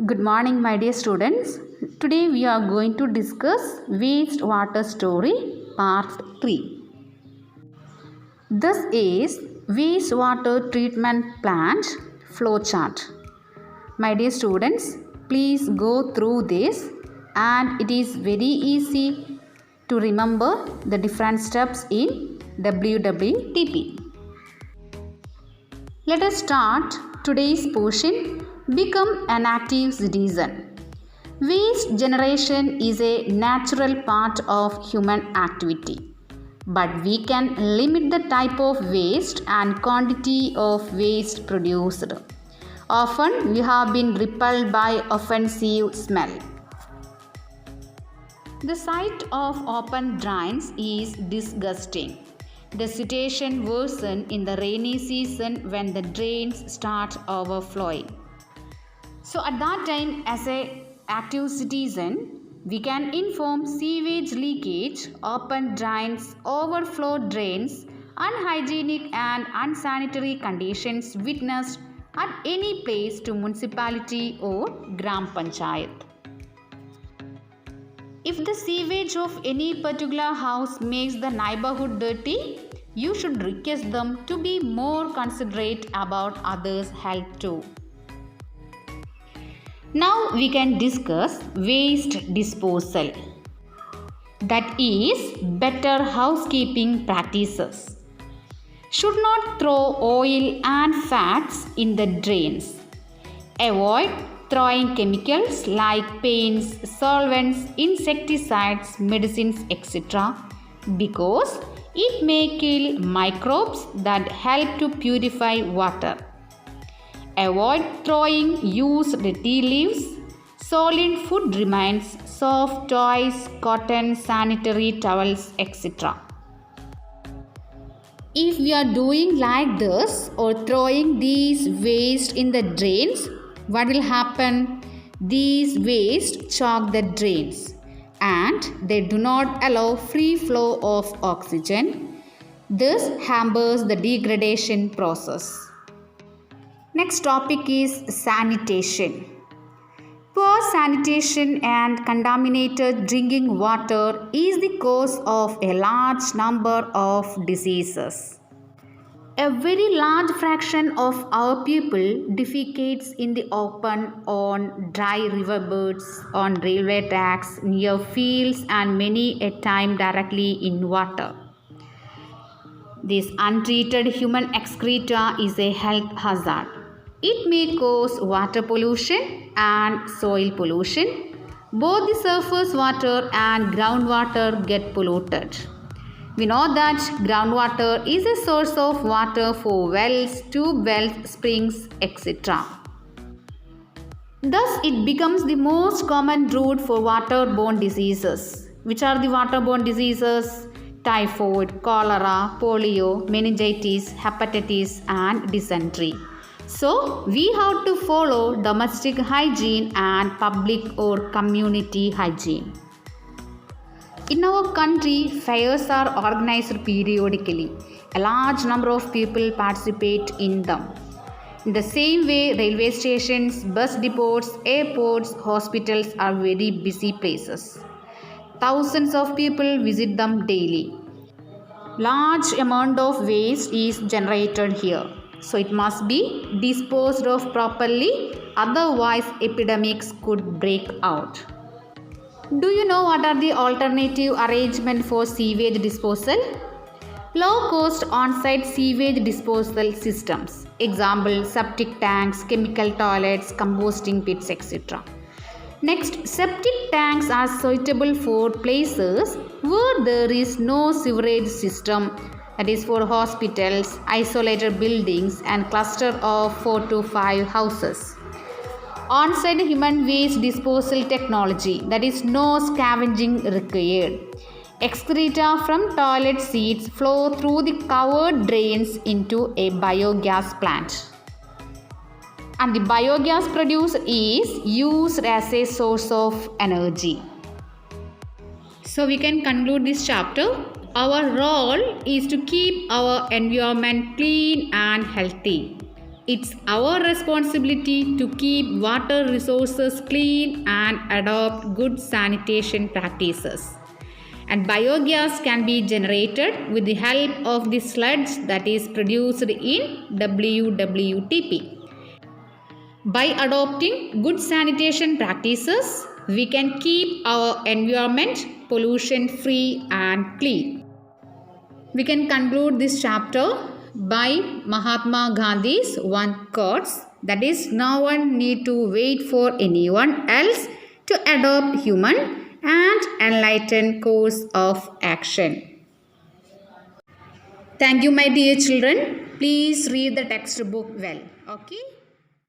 Good morning, my dear students. Today we are going to discuss wastewater story part 3. This is wastewater treatment plant flowchart. My dear students, please go through this and it is very easy to remember the different steps in WWTP. Let us start today's portion. Become an active citizen. Waste generation is a natural part of human activity, but we can limit the type of waste and quantity of waste produced. Often we have been repelled by offensive smell. The sight of open drains is disgusting. The situation worsens in the rainy season when the drains start overflowing. So at that time, as an active citizen, we can inform sewage leakage, open drains, overflow drains, unhygienic and unsanitary conditions witnessed at any place to municipality or Gram Panchayat. If the sewage of any particular house makes the neighborhood dirty, you should request them to be more considerate about others' health too. Now we can discuss waste disposal. That is better housekeeping practices. Should not throw oil and fats in the drains. Avoid throwing chemicals like paints, solvents, insecticides, medicines, etc. because it may kill microbes that help to purify water. Avoid throwing used tea leaves, solid food remains, soft toys, cotton, sanitary towels, etc. If we are doing like this or throwing these waste in the drains, what will happen? These waste chok the drains and they do not allow free flow of oxygen. This hampers the degradation process. Next topic is sanitation. Poor sanitation and contaminated drinking water is the cause of a large number of diseases. A very large fraction of our people defecates in the open, on dry riverbeds, on railway tracks, near fields and many a time directly in water. This untreated human excreta is a health hazard. It may cause water pollution and soil pollution. Both the surface water and groundwater get polluted. We know that groundwater is a source of water for wells, tube wells, springs, etc. Thus, it becomes the most common route for waterborne diseases. Which are the waterborne diseases? Typhoid, cholera, polio, meningitis, hepatitis and dysentery. So, we have to follow domestic hygiene and public or community hygiene. In our country, fairs are organized periodically. A large number of people participate in them. In the same way, railway stations, bus depots, airports, hospitals are very busy places. Thousands of people visit them daily. Large amount of waste is generated here. So it must be disposed of properly, otherwise epidemics could break out. Do you know what are the alternative arrangement for sewage disposal? Low cost on-site sewage disposal systems. Example, septic tanks, chemical toilets, composting pits, etc. Next, septic tanks are suitable for places where there is no sewerage system. That is for hospitals, isolated buildings and cluster of 4 to 5 houses. On-site human waste disposal technology, that is no scavenging required. Excreta from toilet seats flow through the covered drains into a biogas plant. And the biogas produced is used as a source of energy. So we can conclude this chapter. Our role is to keep our environment clean and healthy. It's our responsibility to keep water resources clean and adopt good sanitation practices. And biogas can be generated with the help of the sludge that is produced in WWTP. By adopting good sanitation practices, we can keep our environment pollution free and clean. We can conclude this chapter by Mahatma Gandhi's one quote, that is, no one need to wait for anyone else to adopt human and enlightened course of action. Thank you, my dear children. Please read the textbook well. Okay.